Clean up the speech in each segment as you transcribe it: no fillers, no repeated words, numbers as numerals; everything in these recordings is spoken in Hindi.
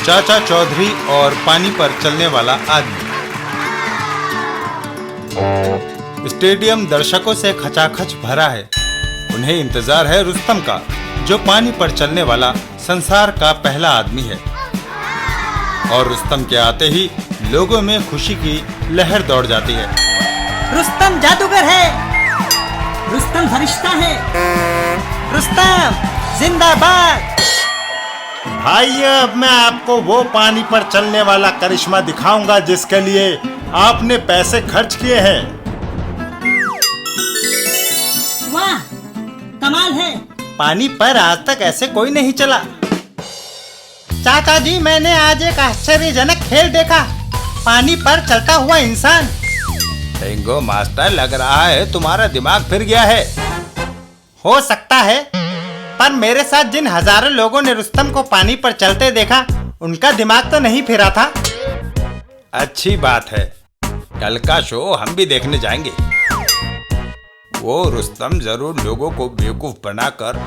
चाचा चौधरी और पानी पर चलने वाला आदमी। स्टेडियम दर्शकों से खचाखच भरा है। उन्हें इंतजार है रुस्तम का, जो पानी पर चलने वाला संसार का पहला आदमी है। और रुस्तम के आते ही लोगों में खुशी की लहर दौड़ जाती है। रुस्तम जादूगर है, रुस्तम फरिश्ता है, रुस्तम जिंदाबाद। भाई अब मैं आपको वो पानी पर चलने वाला करिश्मा दिखाऊंगा जिसके लिए आपने पैसे खर्च किए हैं। वाह, कमाल है। पानी पर आज तक ऐसे कोई नहीं चला। चाचा जी, मैंने आज एक आश्चर्यजनक खेल देखा। पानी पर चलता हुआ इंसान। टेंगो मास्टर, लग रहा है तुम्हारा दिमाग फिर गया है। हो सकता है, पर मेरे साथ जिन हजारों लोगों ने रुस्तम को पानी पर चलते देखा, उनका दिमाग तो नहीं फिरा था। अच्छी बात है, कल का शो हम भी देखने जाएंगे। वो रुस्तम जरूर लोगों को बेवकूफ बनाकर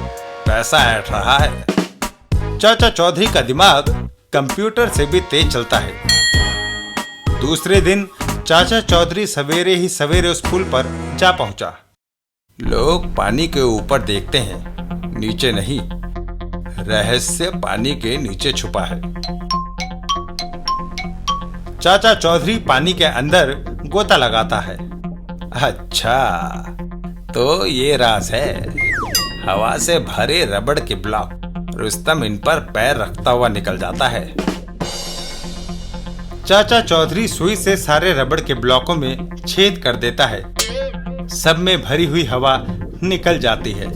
पैसा ऐंठ रहा है। चाचा चौधरी का दिमाग कंप्यूटर से भी तेज चलता है। दूसरे दिन चाचा चौधरी सवेरे ही सवेरे उस पुल पर जा पहुंचा। लोग पानी के ऊपर देखते हैं, नीचे नहीं। रहस्य पानी के नीचे छुपा है। चाचा चौधरी पानी के अंदर गोता लगाता है। अच्छा, तो ये राज है। हवा से भरे रबड़ के ब्लॉक। रुस्तम इन पर पैर रखता हुआ निकल जाता है। चाचा चौधरी सुई से सारे रबड़ के ब्लॉकों में छेद कर देता है। सब में भरी हुई हवा निकल जाती है।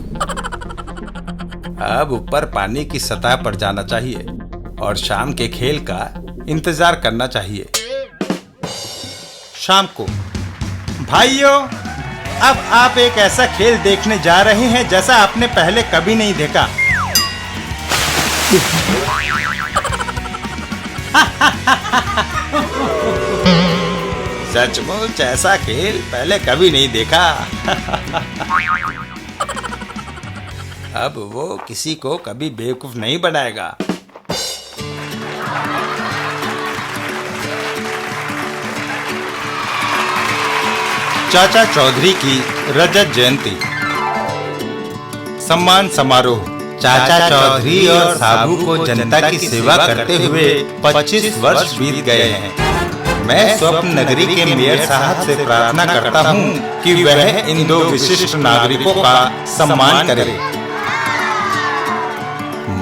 अब ऊपर पानी की सतह पर जाना चाहिए और शाम के खेल का इंतजार करना चाहिए। शाम को, भाइयों, अब आप एक ऐसा खेल देखने जा रहे हैं जैसा आपने पहले कभी नहीं देखा। सचमुच ऐसा खेल पहले कभी नहीं देखा। अब वो किसी को कभी बेवकूफ नहीं बनाएगा। चाचा चौधरी की रजत जयंती। सम्मान समारोह। चाचा चौधरी और साबू को जनता की सेवा करते हुए 25 वर्ष बीत गए हैं। मैं स्वप्न नगरी के मेयर साहब से प्रार्थना करता हूँ कि वह इन दो विशिष्ट नागरिकों का सम्मान करे।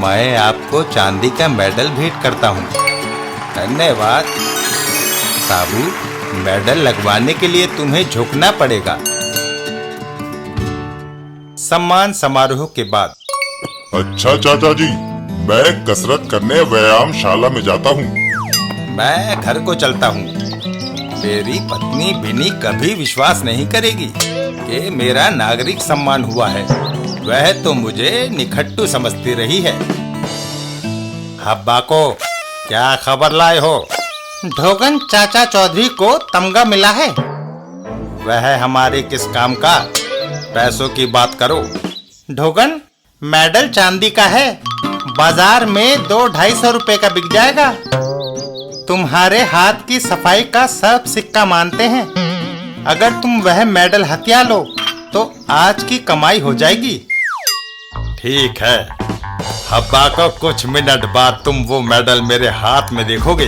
मैं आपको चांदी का मेडल भेंट करता हूँ। धन्यवाद साबू। मेडल लगवाने के लिए तुम्हें झुकना पड़ेगा। सम्मान समारोह के बाद। अच्छा चाचा जी, मैं कसरत करने व्यायामशाला में जाता हूँ। मैं घर को चलता हूँ। मेरी पत्नी बिनी कभी विश्वास नहीं करेगी कि मेरा नागरिक सम्मान हुआ है। वह तो मुझे निखट्टू समझती रही है। हब्बा को क्या खबर लाए हो? ढोगन, चाचा चौधरी को तमगा मिला है। वह हमारे किस काम का? पैसों की बात करो। ढोगन, मेडल चांदी का है। बाजार में 200-250 रुपए का बिक जाएगा। तुम्हारे हाथ की सफाई का सब सिक्का मानते हैं। अगर तुम वह मेडल हथिया लो तो आज की कमाई हो जाएगी। ठीक है, हब्बा को कुछ मिनट बाद तुम वो मेडल मेरे हाथ में देखोगे।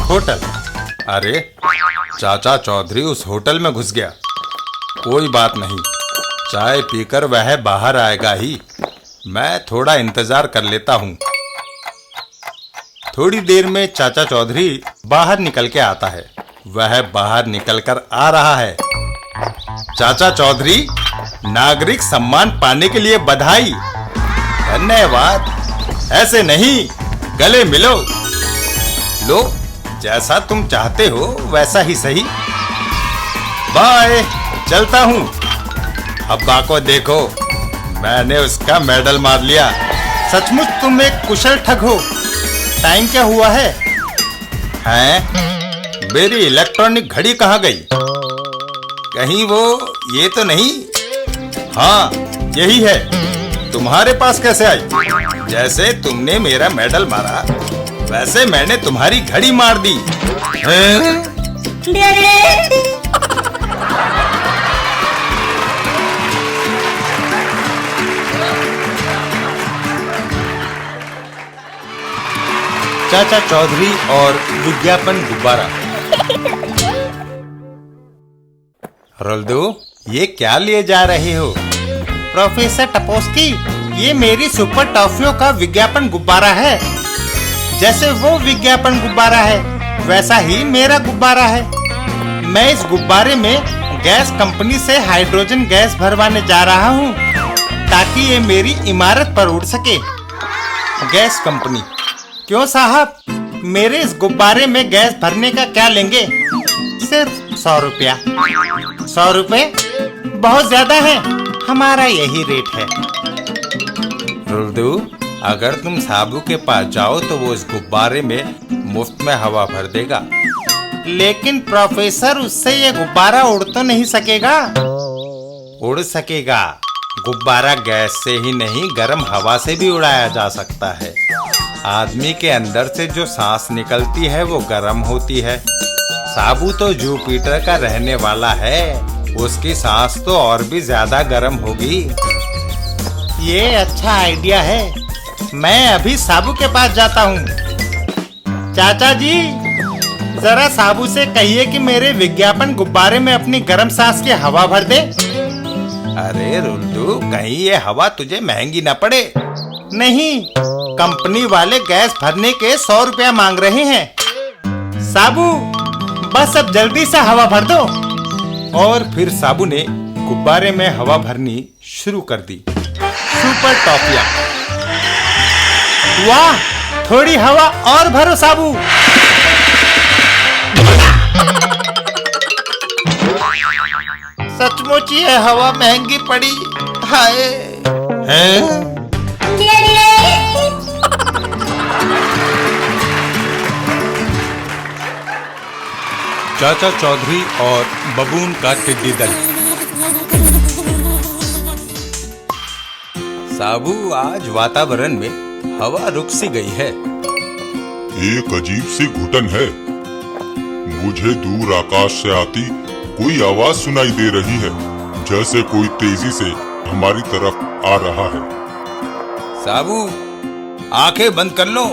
होटल। अरे, चाचा चौधरी उस होटल में घुस गया। कोई बात नहीं, चाय पीकर वह बाहर आएगा ही। मैं थोड़ा इंतजार कर लेता हूँ। थोड़ी देर में चाचा चौधरी बाहर निकल के आता है। वह बाहर निकलकर आ रहा है। चाचा चौधरी, नागरिक सम्मान पाने के लिए बधाई। धन्यवाद। ऐसे नहीं, गले मिलो। लो, जैसा तुम चाहते हो वैसा ही सही। बाय, चलता हूँ। हब्बा को देखो, मैंने उसका मेडल मार लिया। सचमुच तुम एक कुशल ठग हो। टाइम क्या हुआ है? हैं? मेरी इलेक्ट्रॉनिक घड़ी कहाँ गई? कहीं वो ये तो नहीं? हाँ, यही है। तुम्हारे पास कैसे आई? जैसे तुमने मेरा मेडल मारा वैसे मैंने तुम्हारी घड़ी मार दी। हैं? चाचा चौधरी और विज्ञापन गुब्बारा। रोल्दो, ये क्या लिए जा रहे हो? प्रोफेसर टपोस्की, ये मेरी सुपर टॉफियों का विज्ञापन गुब्बारा है। जैसे वो विज्ञापन गुब्बारा है, वैसा ही मेरा गुब्बारा है। मैं इस गुब्बारे में गैस कंपनी से हाइड्रोजन गैस भरवाने जा रहा हूँ, ताकि ये मेरी इमारत पर उड़ सके। Gas company? क्यों साहब, मेरे इस गुब्बारे में गैस भरने का क्या लेंगे? सिर्फ 100 रुपया। 100 रुपए बहुत ज्यादा है, हमारा यही रेट है। रुल्दू, अगर तुम साबू के पास जाओ तो वो इस गुब्बारे में मुफ्त में हवा भर देगा। लेकिन प्रोफेसर, उससे ये गुब्बारा उड़ तो नहीं सकेगा। उड़ सकेगा। गुब्बारा गैस से ही नहीं, गर्म हवा से भी उड़ाया जा सकता है। आदमी के अंदर से जो सांस निकलती है वो गर्म होती है। साबू तो जुपिटर का रहने वाला है, उसकी सांस तो और भी ज्यादा गर्म होगी। ये अच्छा आइडिया है। मैं अभी साबू के पास जाता हूँ। चाचा जी, जरा साबू से कहिए कि मेरे विज्ञापन गुब्बारे में अपनी गर्म सांस की हवा भर दे। अरे रुल्दू, कहीं ये हवा तुझे महंगी ना पड़े। नहीं, कंपनी वाले गैस भरने के 100 रुपया मांग रहे हैं। साबू, बस अब जल्दी से हवा भर दो। और फिर साबू ने गुब्बारे में हवा भरनी शुरू कर दी। सुपर टॉफियां। वाह, थोड़ी हवा और भरो साबू। सचमुच ये हवा महंगी पड़ी। हाय। हैं? चाचा चौधरी और बबून का टिड्डी दल। साबू, आज वातावरण में हवा रुक सी गई है। एक अजीब सी घुटन है। मुझे दूर आकाश से आती कोई आवाज सुनाई दे रही है, जैसे कोई तेजी से हमारी तरफ आ रहा है। साबू, आंखें बंद कर लो।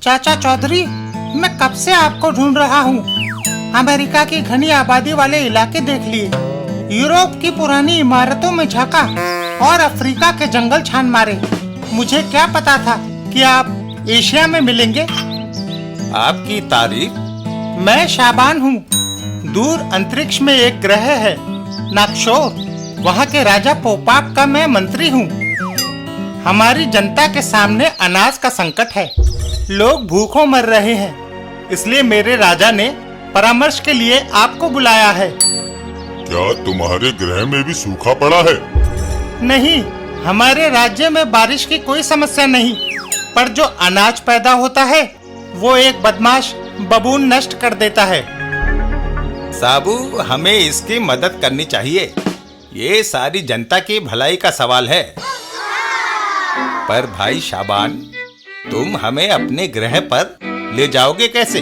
चाचा चौधरी, मैं कब से आपको ढूंढ रहा हूँ। अमेरिका की घनी आबादी वाले इलाके देख लिए, यूरोप की पुरानी इमारतों में झांका और अफ्रीका के जंगल छान मारे। मुझे क्या पता था कि आप एशिया में मिलेंगे। आपकी तारीफ। मैं शाबान हूँ। दूर अंतरिक्ष में एक ग्रह है नक्शोर, वहाँ के राजा पोपाक का मैं मंत्री हूँ। हमारी जनता के सामने अनाज का संकट है, लोग भूखों मर रहे हैं। इसलिए मेरे राजा ने परामर्श के लिए आपको बुलाया है। क्या तुम्हारे ग्रह में भी सूखा पड़ा है? नहीं, हमारे राज्य में बारिश की कोई समस्या नहीं, पर जो अनाज पैदा होता है वो एक बदमाश बबून नष्ट कर देता है। साबू, हमें इसकी मदद करनी चाहिए। ये सारी जनता की भलाई का सवाल है। पर भाई शाबान, तुम हमें अपने ग्रह पर ले जाओगे कैसे?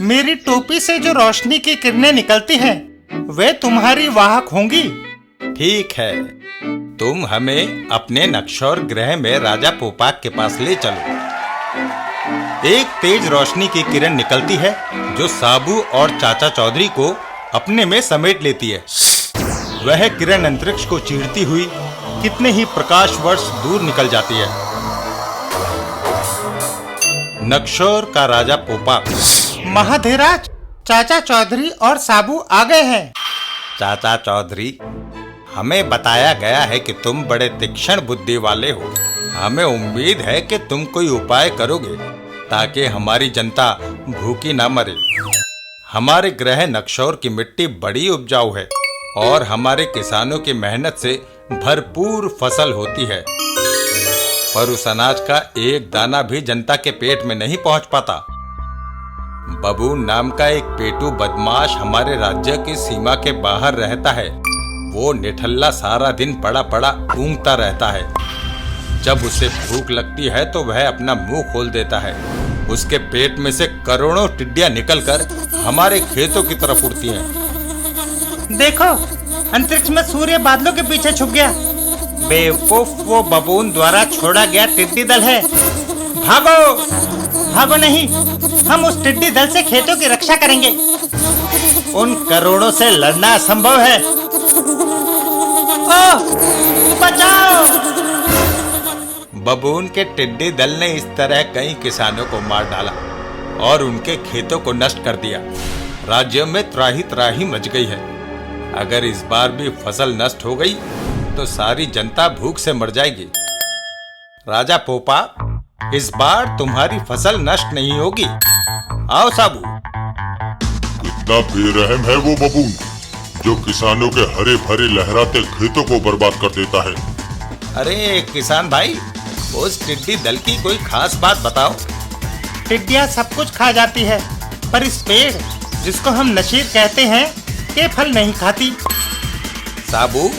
मेरी टोपी से जो रोशनी की किरणें निकलती हैं, वे तुम्हारी वाहक होंगी। ठीक है, तुम हमें अपने नक्शोर ग्रह में राजा पोपाक के पास ले चलो। एक तेज रोशनी की किरण निकलती है जो साबू और चाचा चौधरी को अपने में समेट लेती है। वह किरण अंतरिक्ष को चीरती हुई कितने ही प्रकाश वर्ष दूर निकल जाती है। नक्शोर का राजा पोपाक। महाधीराज, चाचा चौधरी और साबू आ गए हैं। चाचा चौधरी, हमें बताया गया है कि तुम बड़े तीक्ष्ण बुद्धि वाले हो। हमें उम्मीद है कि तुम कोई उपाय करोगे ताकि हमारी जनता भूखी ना मरे। हमारे ग्रह नक्शोर की मिट्टी बड़ी उपजाऊ है और हमारे किसानों की मेहनत से भरपूर फसल होती है, पर उस अनाज का एक दाना भी जनता के पेट में नहीं पहुंच पाता। बबून नाम का एक पेटू बदमाश हमारे राज्य की सीमा के बाहर रहता है। वो निठल्ला सारा दिन पड़ा पड़ा ऊँघता रहता है। जब उसे भूख लगती है तो वह अपना मुंह खोल देता है। उसके पेट में से करोड़ों टिड्डियां निकलकर हमारे खेतों की तरफ उड़ती हैं। देखो, अंतरिक्ष में सूर्य बादलों के पीछे छुप गया। बेवकूफ, वो बबून द्वारा छोड़ा गया टिड्डी दल है। भागो! भागो नहीं, हम उस टिड्डी दल से खेतों की रक्षा करेंगे। उन करोड़ों से लड़ना असंभव है। ओह, बचाओ! बबून के टिड्डी दल ने इस तरह कई किसानों को मार डाला और उनके खेतों को नष्ट कर दिया। राज्य में त्राही त्राही मच गई है। अगर इस बार भी फसल नष्ट हो गई तो सारी जनता भूख से मर जाएगी। राजा पोपा, इस बार तुम्हारी फसल नष्ट नहीं होगी। आओ साबू। कितना बेरहम है वो बबून, जो किसानों के हरे भरे लहराते खेतों को बर्बाद कर देता है। अरे किसान भाई, उस टिड्डी दल की कोई खास बात बताओ। टिड्डियां सब कुछ खा जाती है, पर इस पेड़, जिसको हम नशीर कहते हैं, के फल नहीं खाती। साबू,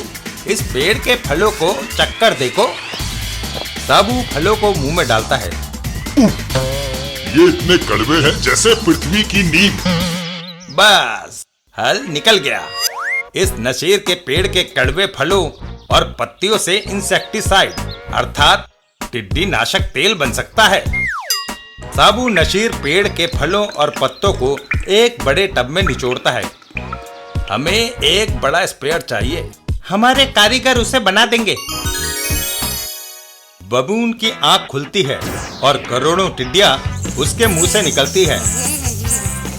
इस पेड़ के फलों को चक्कर देखो। साबू फलों को मुंह में डालता है। ये इतने कड़वे हैं जैसे पृथ्वी की नींव। बस, हल निकल गया। इस नशीर के पेड़ के कड़वे फलों और पत्तियों से इंसेक्टिसाइड अर्थात टिड्डी नाशक तेल बन सकता है। साबू नशीर पेड़ के फलों और पत्तों को एक बड़े टब में निचोड़ता है। हमें एक बड़ा स्प्रेयर चाहिए। हमारे कारीगर उसे बना देंगे। बबून की आंख खुलती है और करोड़ों टिड्डियां उसके मुंह से निकलती है।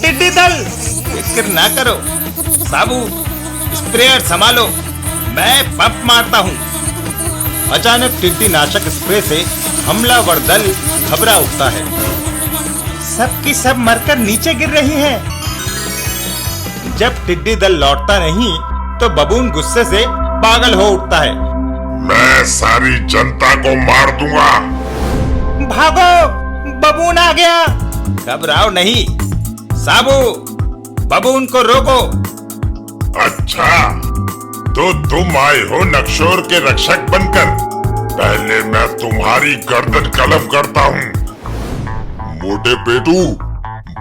टिड्डी दल, फिक्र ना करो साबू, स्प्रेयर संभालो, मैं पंप मारता हूँ। अचानक टिड्डी नाशक स्प्रे से हमलावर दल घबरा उठता है। सब की सब मरकर नीचे गिर रही हैं। जब टिड्डी दल लौटता नहीं तो बबून गुस्से से पागल हो उठता है। मैं सारी जनता को मार दूंगा। भागो, बबून आ गया। घबराओ नहीं साबू, बबून को रोको। अच्छा, तो तुम आए हो नक्शोर के रक्षक बनकर। पहले मैं तुम्हारी गर्दन कलम करता हूँ। मोटे पेटू,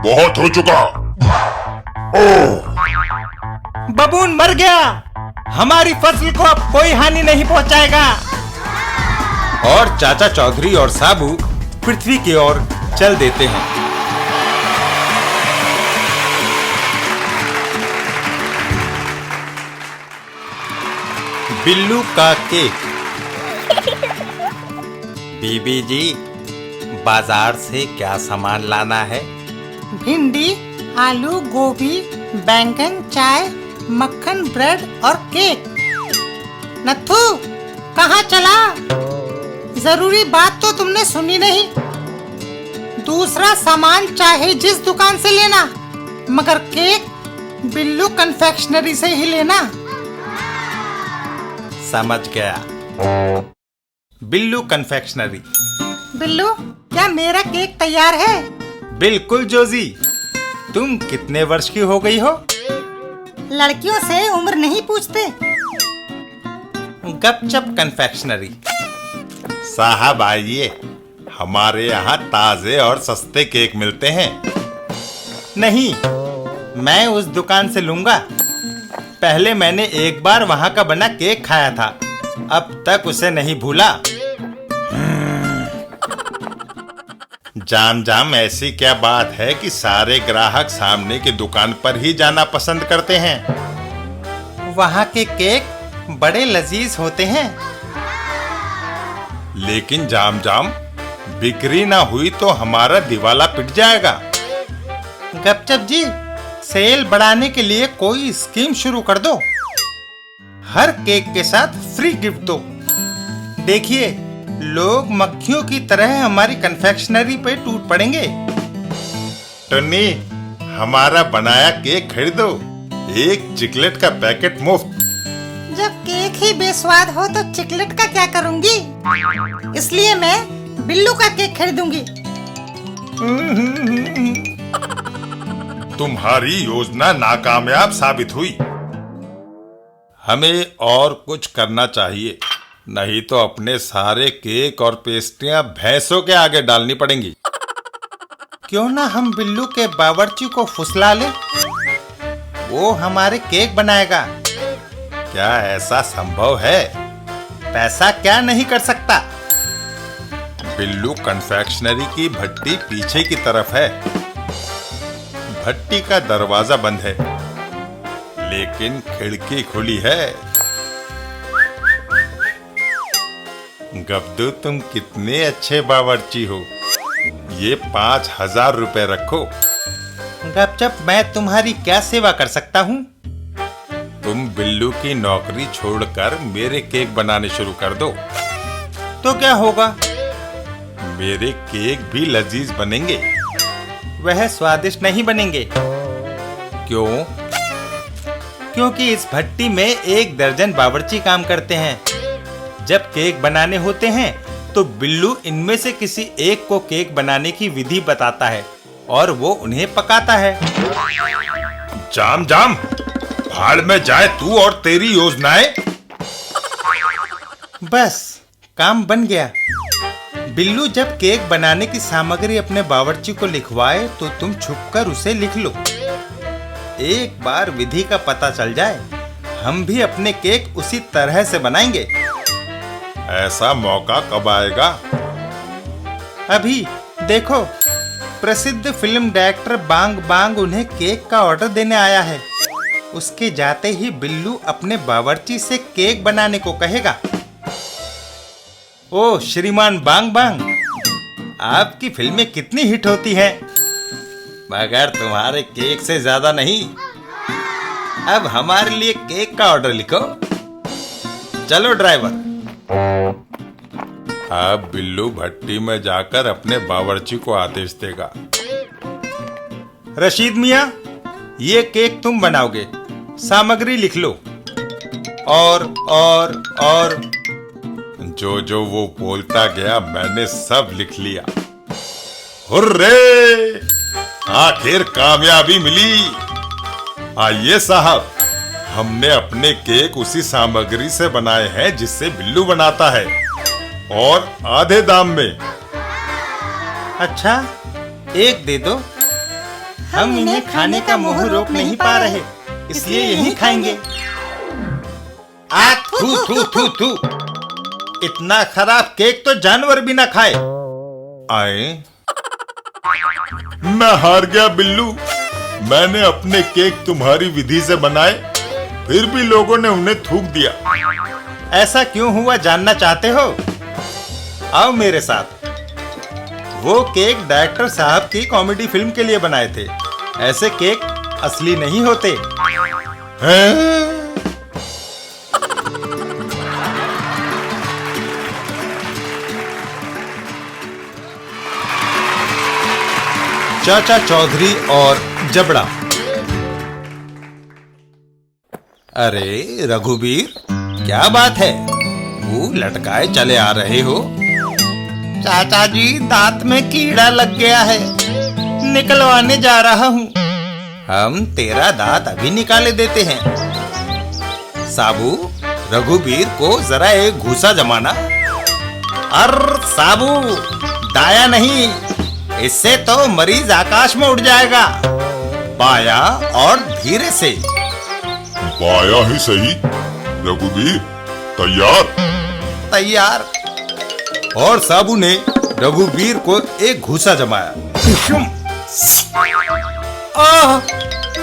बहुत हो चुका। ओह, बबून मर गया। हमारी फसल को अब कोई हानि नहीं पहुंचाएगा। और चाचा चौधरी और साबू पृथ्वी की ओर चल देते हैं। बिल्लू का केक। बीबी जी, बाजार से क्या सामान लाना है? भिंडी, आलू, गोभी, बैंगन, चाय, मक्खन, ब्रेड और केक। नथु, कहाँ चला? जरूरी बात तो तुमने सुनी नहीं। दूसरा सामान चाहे जिस दुकान से लेना, मगर केक बिल्लू कन्फेक्शनरी से ही लेना। समझ गया। बिल्लू कन्फेक्शनरी। बिल्लू, क्या मेरा केक तैयार है? बिल्कुल जोजी। तुम कितने वर्ष की हो गई हो? लड़कियों से उम्र नहीं पूछते। गपचप कन्फेक्शनरी। साहब आइए, हमारे यहाँ ताजे और सस्ते केक मिलते हैं। नहीं, मैं उस दुकान से लूंगा। पहले मैंने एक बार वहां का बना केक खाया था, अब तक उसे नहीं भूला। जाम जाम, ऐसी क्या बात है कि सारे ग्राहक सामने की दुकान पर ही जाना पसंद करते हैं? वहां के केक बड़े लजीज होते हैं। लेकिन जाम जाम, बिक्री ना हुई तो हमारा दिवाला पिट जाएगा। गपचप जी, सेल बढ़ाने के लिए कोई स्कीम शुरू कर दो। हर केक के साथ फ्री गिफ्ट दो। देखिए, लोग मक्खियों की तरह हमारी कन्फेक्शनरी पे टूट पड़ेंगे। टन्नी, हमारा बनाया केक खरीदो, एक चिकलेट का पैकेट मुफ्त। जब केक ही बेस्वाद हो तो चिकलेट का क्या करूंगी? इसलिए मैं बिल्लू का केक खरीदूंगी। तुम्हारी योजना नाकामयाब साबित हुई। हमें और कुछ करना चाहिए। नहीं तो अपने सारे केक और पेस्ट्रियां भैंसों के आगे डालनी पड़ेंगी। क्यों ना हम बिल्लू के बावर्ची को फुसला ले, वो हमारे केक बनाएगा। क्या ऐसा संभव है? पैसा क्या नहीं कर सकता। बिल्लू कन्फेक्शनरी की भट्टी पीछे की तरफ है। भट्टी का दरवाजा बंद है, लेकिन खिड़की खुली है। गब्दू, तुम कितने अच्छे बावर्ची हो। ये 5,000 रुपए रखो। गपचप, मैं तुम्हारी क्या सेवा कर सकता हूँ? तुम बिल्लू की नौकरी छोड़कर मेरे केक बनाने शुरू कर दो। तो क्या होगा? मेरे केक भी लजीज बनेंगे। वह स्वादिष्ट नहीं बनेंगे। क्यों? क्योंकि इस भट्टी में 1 दर्जन बावर्ची काम करते हैं। जब केक बनाने होते हैं तो बिल्लू इनमें से किसी एक को केक बनाने की विधि बताता है और वो उन्हें पकाता है। जाम जाम, भाड़ में जाए तू और तेरी योजनाएं। बस, काम बन गया। बिल्लू जब केक बनाने की सामग्री अपने बावर्ची को लिखवाए तो तुम छुपकर उसे लिख लो। एक बार विधि का पता चल जाए, हम भी अपने केक उसी तरह से बनाएंगे। ऐसा मौका कब आएगा? अभी देखो, प्रसिद्ध फिल्म डायरेक्टर बांग बांग उन्हें केक का ऑर्डर देने आया है। उसके जाते ही बिल्लू अपने बावर्ची से केक बनाने को कहेगा। ओ श्रीमान बांग बांग, आपकी फिल्में कितनी हिट होती हैं, मगर तुम्हारे केक से ज्यादा नहीं। अब हमारे लिए केक का ऑर्डर लिखो। चलो ड्राइवर। अब बिल्लू भट्टी में जाकर अपने बावर्ची को आदेश देगा। रशीद मियाँ, ये केक तुम बनाओगे, सामग्री लिख लो। और जो जो वो बोलता गया मैंने सब लिख लिया। हुर्रे! आखिर कामयाबी मिली। आइए साहब, हमने अपने केक उसी सामग्री से बनाए हैं जिससे बिल्लू बनाता है, और आधे दाम में। अच्छा, एक दे दो। हम इन्हें खाने का मोह रोक नहीं पा रहे, इसलिए यही खाएंगे। थू थू थू थू, इतना खराब केक तो जानवर भी ना खाए। आए, मैं हार गया बिल्लू। मैंने अपने केक तुम्हारी विधि से बनाए, फिर भी लोगों ने उन्हें थूक दिया। ऐसा क्यों हुआ जानना चाहते हो? आओ मेरे साथ। वो केक डायरेक्टर साहब की कॉमेडी फिल्म के लिए बनाए थे। ऐसे केक असली नहीं होते हैं? चाचा चौधरी और जबड़ा। अरे रघुवीर, क्या बात है? मुंह लटकाए चले आ रहे हो। चाचा जी, दांत में कीड़ा लग गया है, निकलवाने जा रहा हूँ। हम तेरा दांत अभी निकाले देते हैं। साबू, रघुवीर को जरा एक घूसा जमाना। अर साबू, दाया नहीं, इससे तो मरीज आकाश में उड़ जाएगा। बाया और धीरे से। बाया ही सही। रघुवीर, तैयार? तैयार। और साबू ने रघुवीर को एक घूसा जमाया। ओह,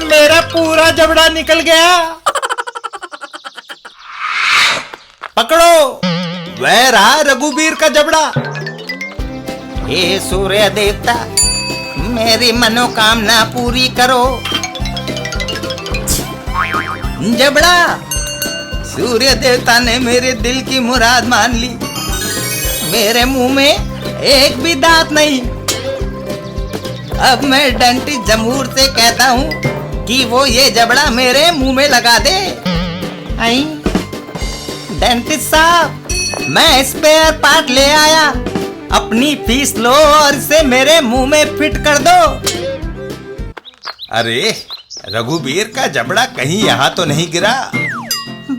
मेरा पूरा जबड़ा निकल गया। पकड़ो, वह रहा रघुवीर का जबड़ा। हे सूर्य देवता, मेरी मनोकामना पूरी करो। जबड़ा, सूर्य देवता ने मेरे दिल की मुराद मान ली। मेरे मुंह में एक भी दांत नहीं। अब मैं डेंटिस्ट जमूर से कहता हूँ कि वो ये जबड़ा मेरे मुंह में लगा दे। आई डेंटिस्ट साहब, मैं स्पेयर पार्ट ले आया। अपनी फीस लो और इसे मेरे मुंह में फिट कर दो। अरे, रघुवीर का जबड़ा कहीं यहाँ तो नहीं गिरा?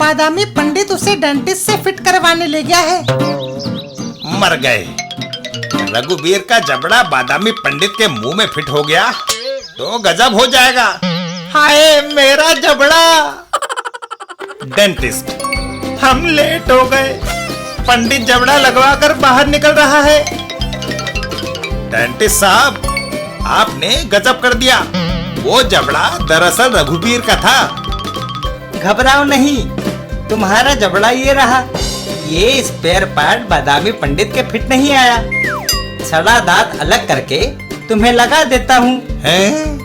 बादामी पंडित उसे डेंटिस्ट से फिट करवाने ले गया है। मर गए। रघुवीर का जबड़ा बादामी पंडित के मुंह में फिट हो गया तो गजब हो जाएगा। हाय मेरा जबड़ा। डेंटिस्ट, हम लेट हो गए। पंडित जबड़ा लगवा कर बाहर निकल रहा है। डेंटिस्ट साहब, आपने गजब कर दिया। वो जबड़ा दरअसल रघुवीर का था। घबराओ नहीं, तुम्हारा जबड़ा ये रहा। ये स्पेयर पार्ट बादामी पंडित के फिट नहीं आया। सड़ा दांत अलग करके तुम्हें लगा देता हूँ। हैं?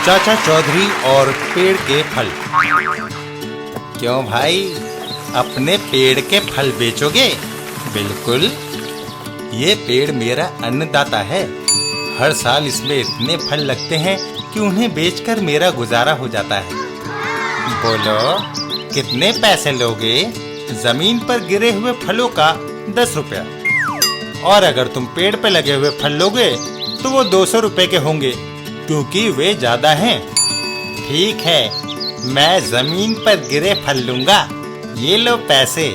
चाचा चौधरी और पेड़ के फल। क्यों भाई, अपने पेड़ के फल बेचोगे? बिल्कुल, ये पेड़ मेरा अन्नदाता है। हर साल इसमें इतने फल लगते हैं कि उन्हें बेचकर मेरा गुजारा हो जाता है। बोलो, कितने पैसे लोगे? जमीन पर गिरे हुए फलों का 10 रुपया, और अगर तुम पेड़ पे लगे हुए फल लोगे तो वो 200 रुपए के होंगे, क्योंकि वे ज्यादा हैं। ठीक है, मैं जमीन पर गिरे फल लूंगा। ये लो पैसे।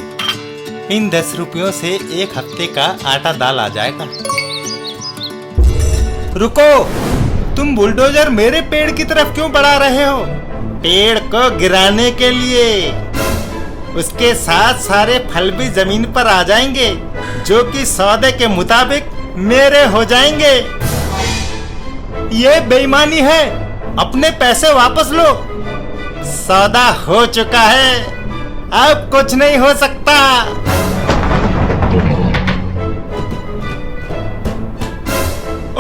इन 10 रुपयों से एक हफ्ते का आटा दाल आ जाएगा। रुको, तुम बुलडोजर मेरे पेड़ की तरफ क्यों बढ़ा रहे हो? पेड़ को गिराने के लिए। उसके साथ सारे फल भी जमीन पर आ जाएंगे, जो कि सौदे के मुताबिक मेरे हो जाएंगे। ये बेईमानी है। अपने पैसे वापस लो। सौदा हो चुका है, अब कुछ नहीं हो सकता।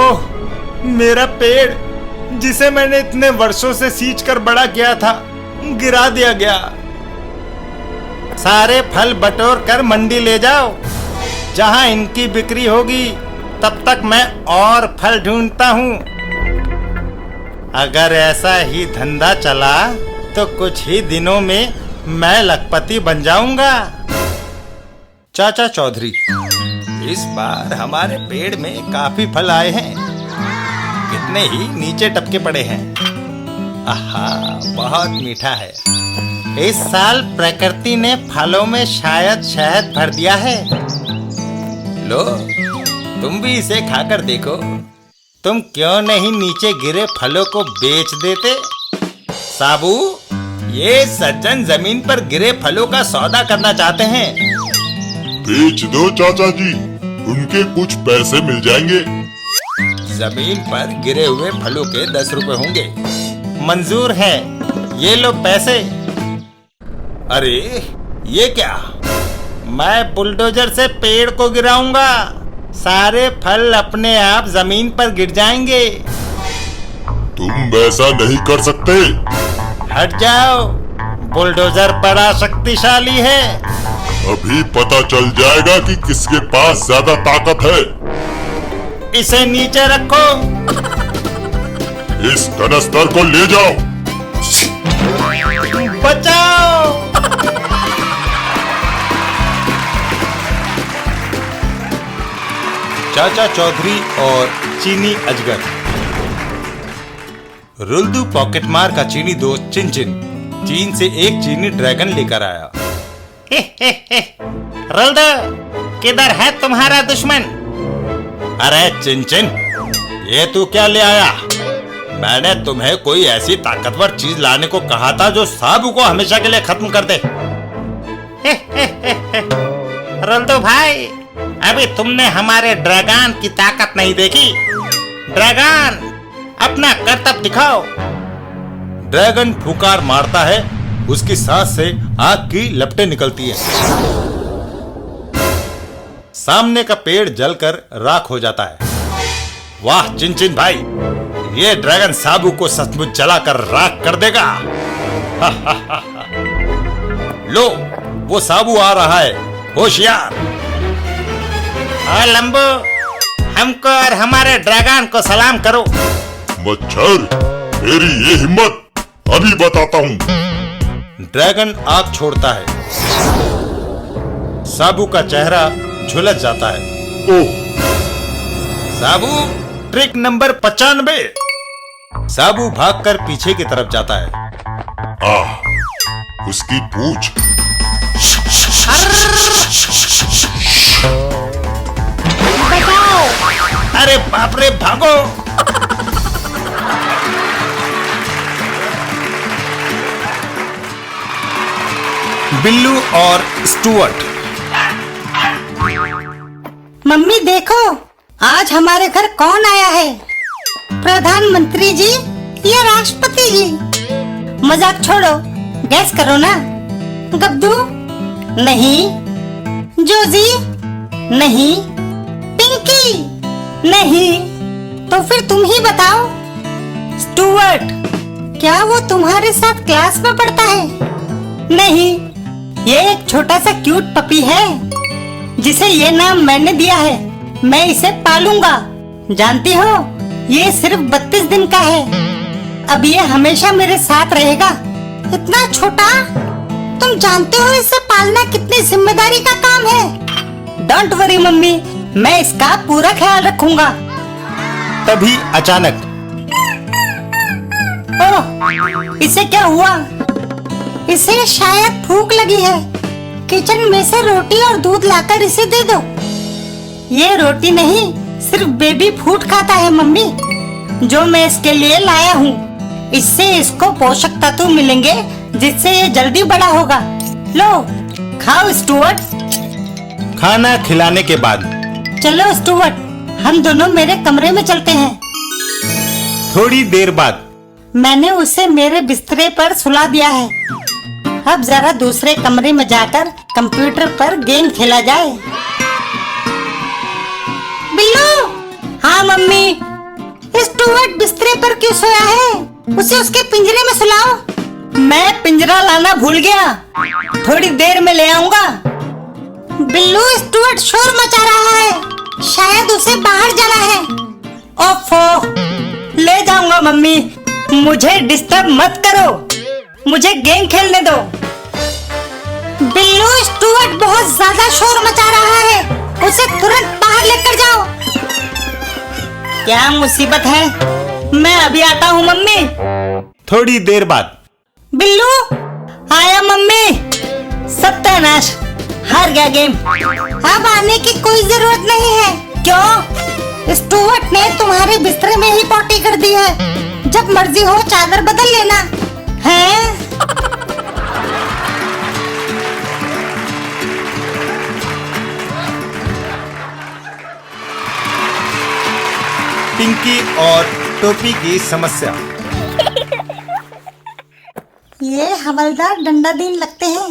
ओह, मेरा पेड़ जिसे मैंने इतने वर्षों से सींच कर बड़ा किया था, गिरा दिया गया। सारे फल बटोर कर मंडी ले जाओ। जहां इनकी बिक्री होगी, तब तक मैं और फल ढूंढता हूँ। अगर ऐसा ही धंधा चला तो कुछ ही दिनों में मैं लखपति बन जाऊंगा। चाचा चौधरी, इस बार हमारे पेड़ में काफी फल आए हैं। कितने ही नीचे टपके पड़े हैं। आहा, बहुत मीठा है। इस साल प्रकृति ने फलों में शायद शहद भर दिया है। लो, तुम भी इसे खाकर देखो। तुम क्यों नहीं नीचे गिरे फलों को बेच देते? साबू, ये सज्जन जमीन पर गिरे फलों का सौदा करना चाहते हैं। बेच दो चाचा जी, उनके कुछ पैसे मिल जाएंगे। जमीन पर गिरे हुए फलों के 10 रुपए होंगे। मंजूर है, ये लो पैसे। अरे, ये क्या? मैं बुलडोजर से पेड़ को गिराऊंगा। सारे फल अपने आप जमीन पर गिर जाएंगे। तुम वैसा नहीं कर सकते। हट जाओ, बुलडोजर बड़ा शक्तिशाली है। अभी पता चल जाएगा कि किसके पास ज्यादा ताकत है। इसे नीचे रखो। इस कनस्तर को ले जाओ। बचाओ। चाचा चौधरी और चीनी अजगर। रुल्दू पॉकेटमार का चीनी दोस्त चिनचिन चीन से एक चीनी ड्रैगन लेकर आया। रुल्दू, किधर है तुम्हारा दुश्मन? अरे चिनचिन, ये तू क्या ले आया? मैंने तुम्हें कोई ऐसी ताकतवर चीज लाने को कहा था जो साबू को हमेशा के लिए खत्म कर दे। रुल्दू भाई, अभी तुमने हमारे ड्रैगन की ताकत नहीं देखी। ड्रैगन, अपना करतब दिखाओ। ड्रैगन फुकार मारता है। उसकी सांस से आग की लपटें निकलती है। सामने का पेड़ जलकर राख हो जाता है। वाह चिनचिन भाई, ये ड्रैगन साबू को सचमुच जलाकर राख कर देगा। लो, वो साबू आ रहा है, होशियार। और लंबू, हमको और हमारे ड्रैगन को सलाम करो। मच्छर, मेरी ये हिम्मत अभी बताता हूँ। ड्रैगन आग छोड़ता है। साबू का चेहरा झुलस जाता है। ओह, साबू, ट्रिक नंबर 95। साबू भागकर पीछे की तरफ जाता है। उसकी पूंछ। अरे बाप रे, भागो। बिल्लू और स्टुअर्ट। मम्मी देखो, आज हमारे घर कौन आया है? प्रधानमंत्री जी या राष्ट्रपति जी? मजाक छोड़ो, गैस करो ना। गब्दू? नहीं। जोजी? नहीं। पिंकी? नहीं। तो फिर तुम ही बताओ। स्टुअर्ट? क्या वो तुम्हारे साथ क्लास में पढ़ता है? नहीं, ये एक छोटा सा क्यूट पपी है जिसे ये नाम मैंने दिया है। मैं इसे पालूंगा। जानती हो, ये सिर्फ 32 दिन का है। अब ये हमेशा मेरे साथ रहेगा। इतना छोटा? तुम जानते हो इसे पालना कितनी जिम्मेदारी का काम है। डोंट वरी मम्मी, मैं इसका पूरा ख्याल रखूंगा। तभी अचानक ओह, इसे क्या हुआ? इसे शायद भूख लगी है। किचन में से रोटी और दूध लाकर इसे दे दो। ये रोटी नहीं, सिर्फ बेबी फूड खाता है मम्मी, जो मैं इसके लिए लाया हूँ। इससे इसको पोषक तत्व मिलेंगे जिससे ये जल्दी बड़ा होगा। लो, खाओ स्टुअर्ट। खाना खिलाने के बाद चलो स्टुअर्ट, हम दोनों मेरे कमरे में चलते हैं। थोड़ी देर बाद मैंने उसे मेरे बिस्तरे पर सुला दिया है। अब जरा दूसरे कमरे में जाकर कंप्यूटर पर गेम खेला जाए। बिल्लू? हाँ मम्मी। स्टुअर्ट बिस्तरे पर क्यों सोया है? उसे उसके पिंजरे में सुलाओ। मैं पिंजरा लाना भूल गया, थोड़ी देर में ले आऊंगा। बिल्लू, स्टुअर्ट शोर मचा रहा है, शायद उसे बाहर जाना है। ओफो, ले जाऊंगा मम्मी, मुझे डिस्टर्ब मत करो, मुझे गेम खेलने दो। बिल्लू, स्टुअर्ट बहुत ज्यादा शोर मचा रहा है, उसे तुरंत बाहर लेकर जाओ। क्या मुसीबत है? मैं अभी आता हूँ मम्मी। थोड़ी देर बाद बिल्लू, आया मम्मी। सत्यानाश, हार गया गेम। अब आने की कोई जरूरत नहीं है। क्यों? स्टुअर्ट ने तुम्हारे बिस्तर में ही पॉटी कर दी है। जब मर्जी हो चादर बदल लेना है। पिंकी और टोपी की समस्या। ये हवलदार डंडा दीन लगते हैं।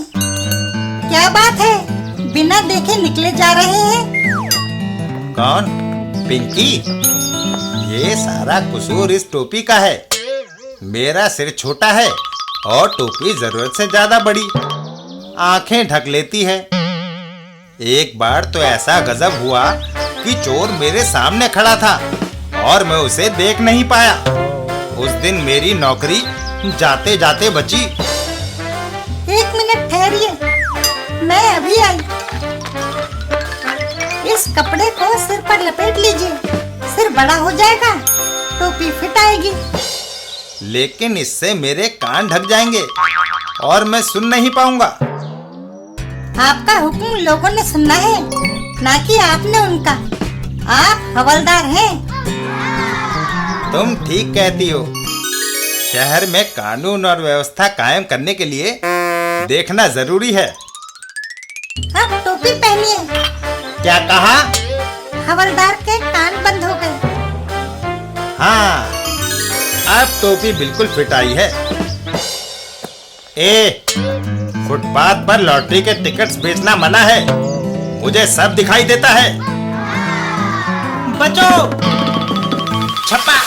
क्या बात है, बिना देखे निकले जा रहे हैं? कौन? पिंकी? ये सारा कसूर इस टोपी का है। मेरा सिर छोटा है और टोपी जरूरत से ज्यादा बड़ी, आंखें ढक लेती है। एक बार तो ऐसा गजब हुआ कि चोर मेरे सामने खड़ा था और मैं उसे देख नहीं पाया। उस दिन मेरी नौकरी जाते जाते बची। एक मिनट ठहरिए, मैं अभी आई। इस कपड़े को सिर पर लपेट लीजिए, सिर बड़ा हो जाएगा, टोपी फिट आएगी। लेकिन इससे मेरे कान ढक जाएंगे और मैं सुन नहीं पाऊंगा। आपका हुक्म लोगों ने सुनना है, ना कि आपने उनका। आप हवलदार हैं। तुम ठीक कहती हो। शहर में कानून और व्यवस्था कायम करने के लिए देखना जरूरी है। अब टोपी पहनिए। क्या कहा? हवलदार के कान बंद हो गए। हाँ, अब टोपी बिल्कुल फिट आई है। फुटपाथ पर लॉटरी के टिकट्स बेचना मना है, मुझे सब दिखाई देता है। बचो! छप्पा!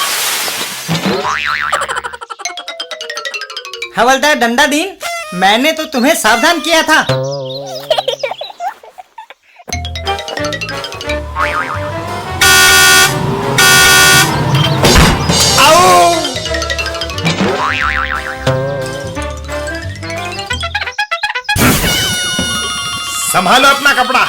हवलदार डंडा दीन, मैंने तो तुम्हें सावधान किया था। आओ! संभालो अपना कपड़ा।